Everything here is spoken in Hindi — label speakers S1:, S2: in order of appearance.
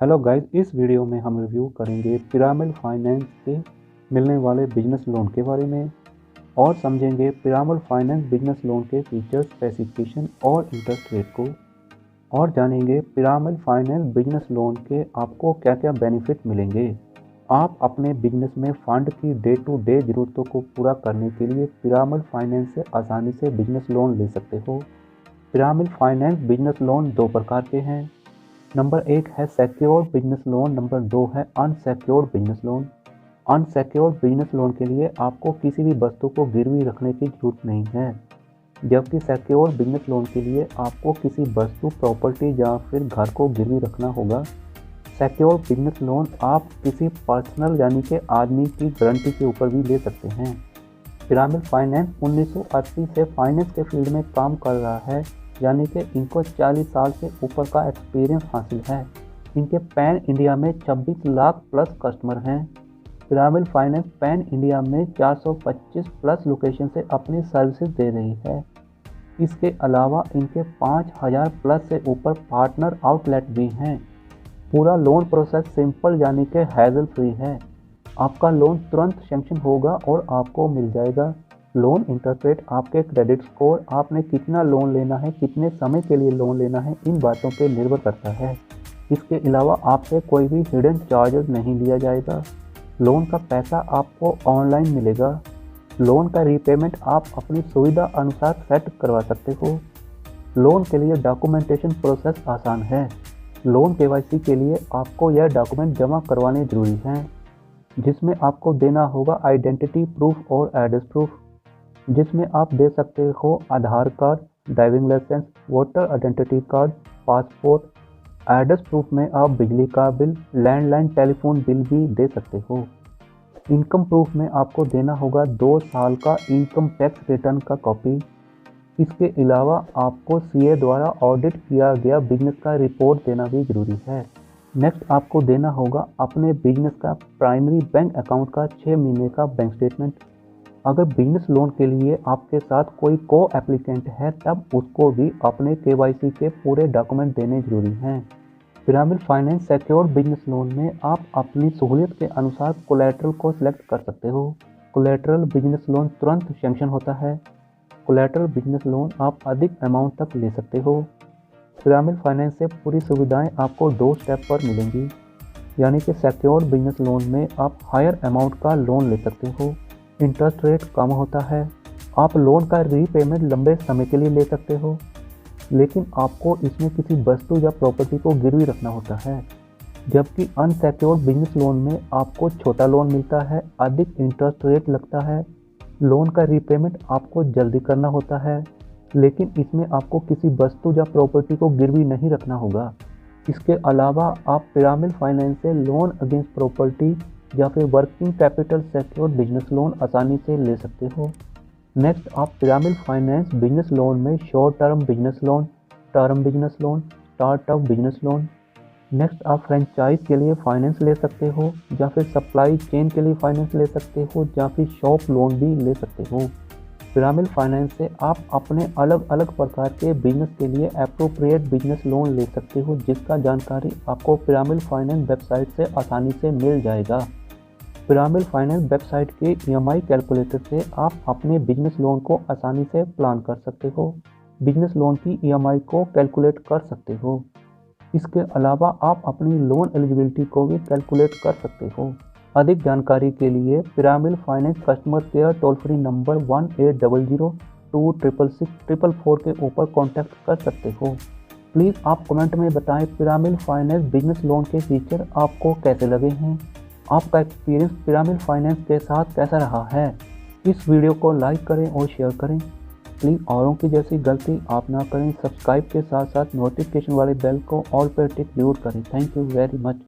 S1: हेलो गाइस, इस वीडियो में हम रिव्यू करेंगे पिरामिड फाइनेंस के मिलने वाले बिजनेस लोन के बारे में और समझेंगे पिरामिड फाइनेंस बिजनेस लोन के फीचर्स, स्पेसिफिकेशन और इंटरेस्ट रेट को, और जानेंगे पिरामिड फाइनेंस बिजनेस लोन के आपको क्या क्या बेनिफिट मिलेंगे। आप अपने बिजनेस में फंड की डे टू डे ज़रूरतों को पूरा करने के लिए पिरामिड फाइनेंस से आसानी से बिजनेस लोन ले सकते हो। पिरामिड फाइनेंस बिजनेस लोन दो प्रकार के हैं। नंबर 1 है सिक्योर्ड बिजनेस लोन, नंबर 2 है unsecured business loan. Unsecured business loan के लिए आपको किसी भी वस्तु को गिरवी रखने की जरूरत नहीं है, जबकि सिक्योर्ड बिजनेस लोन के लिए आपको किसी वस्तु, प्रॉपर्टी या फिर घर को गिरवी रखना होगा। सिक्योर्ड बिजनेस लोन आप किसी पर्सनल यानी कि आदमी की गारंटी के ऊपर भी ले सकते हैं। पिरामिड फाइनेंस 1980 से फाइनेंस के फील्ड में काम कर रहा है, यानी कि इनको 40 साल से ऊपर का एक्सपीरियंस हासिल है। इनके पैन इंडिया में 26 लाख प्लस कस्टमर हैं। पिरामिड फाइनेंस पैन इंडिया में 425 प्लस लोकेशन से अपनी सर्विसेज दे रही है। इसके अलावा इनके 5000 प्लस से ऊपर पार्टनर आउटलेट भी हैं। पूरा लोन प्रोसेस सिंपल यानी कि हैजल फ्री है। आपका लोन तुरंत सैंक्शन होगा और आपको मिल जाएगा। लोन इंटरेस्ट रेट आपके क्रेडिट स्कोर, आपने कितना लोन लेना है, कितने समय के लिए लोन लेना है, इन बातों पे निर्भर करता है। इसके अलावा आपसे कोई भी हिडन चार्जेस नहीं लिया जाएगा। लोन का पैसा आपको ऑनलाइन मिलेगा। लोन का रीपेमेंट आप अपनी सुविधा अनुसार सेट करवा सकते हो। लोन के लिए डॉक्यूमेंटेशन प्रोसेस आसान है। लोन केवाईसी के लिए आपको यह डॉक्यूमेंट जमा करवाने जरूरी हैं, जिसमें आपको देना होगा आइडेंटिटी प्रूफ और एड्रेस प्रूफ, जिसमें आप दे सकते हो Aadhaar card, driving licence, voter identity card, passport. Address proof में आप बिजली का बिल, लैंडलाइन टेलीफोन बिल भी दे सकते हो। इनकम प्रूफ में आपको देना होगा 2 साल का इनकम टैक्स रिटर्न का कॉपी। इसके अलावा आपको सीए द्वारा ऑडिट किया गया बिजनेस का रिपोर्ट देना भी जरूरी है। नेक्स्ट आपको देना होगा अपने बिजनेस का प्राइमरी बैंक अकाउंट का 6 महीने का बैंक स्टेटमेंट। अगर बिजनेस लोन के लिए आपके साथ कोई को एप्लीकेंट है तब उसको भी अपने केवाईसी के पूरे डॉक्यूमेंट देने जरूरी हैं। Pyramid finance secured business loan में आप अपनी सहूलियत के अनुसार कोलैटरल को सिलेक्ट कर सकते हो। कोलैटरल बिजनेस लोन तुरंत सैंक्शन होता है। कोलैटरल बिजनेस लोन आप अधिक अमाउंट तक ले सकते हो। पिरामिड फाइनेंस से पूरी सुविधाएं आपको 2 स्टेप पर मिलेंगी, यानी कि सिक्योर्ड बिजनेस लोन में आप हायर अमाउंट का लोन ले सकते हो। इंटरेस्ट रेट कम होता है। आप लोन का रीपेमेंट लंबे समय के लिए ले सकते हो, लेकिन आपको इसमें किसी वस्तु या प्रॉपर्टी को गिरवी रखना होता है। जबकि अनसिक्योर्ड बिजनेस लोन में आपको छोटा लोन मिलता है, अधिक इंटरेस्ट रेट लगता है। लोन का रीपेमेंट आपको जल्दी करना होता है, लेकिन इसमें आपको किसी वस्तु या प्रॉपर्टी को गिरवी नहीं रखना होगा। इसके अलावा आप पिरामिड फाइनेंस से लोन अगेंस्ट प्रॉपर्टी या फिर working capital secured business loan आसानी से ले सकते हो। नेक्स्ट आप पिरामिड फाइनेंस बिजनेस लोन में short term business loan, term business loan, startup business loan. Next आप फ्रेंचाइज के लिए फाइनेंस ले सकते हो, या फिर सप्लाई चेन के लिए फाइनेंस ले सकते हो, या फिर शॉप लोन भी ले सकते हो। पिरामिड फाइनेंस से आप अपने अलग अलग प्रकार के बिजनेस के लिए एप्रोप्रिएट बिजनेस लोन ले सकते हो, जिसका जानकारी आपको पिरामिड फाइनेंस वेबसाइट से आसानी से मिल जाएगा। पिरामिड फाइनेंस वेबसाइट के ईएमआई कैलकुलेटर से आप अपने बिजनेस लोन को आसानी से प्लान कर सकते हो, बिजनेस लोन की ईएमआई को कैलकुलेट कर सकते हो। इसके अलावा आप अपनी लोन एलिजिबिलिटी को भी कैलकुलेट कर सकते हो। अधिक जानकारी के लिए pyramid finance customer care toll free number 1800-266-444 के ऊपर कॉन्टैक्ट कर सकते हो। प्लीज़ आप कमेंट में बताएं पिरामिड फाइनेंस बिजनेस लोन के फीचर आपको कैसे लगे हैं। आपका एक्सपीरियंस पिरामिड फाइनेंस के साथ कैसा रहा है। इस वीडियो को लाइक करें और शेयर करें। प्लीज़ औरों की जैसी गलती आप ना करें। सब्सक्राइब के साथ साथ नोटिफिकेशन वाले बेल को ऑल पर टिक जरूर करें। Thank you very much.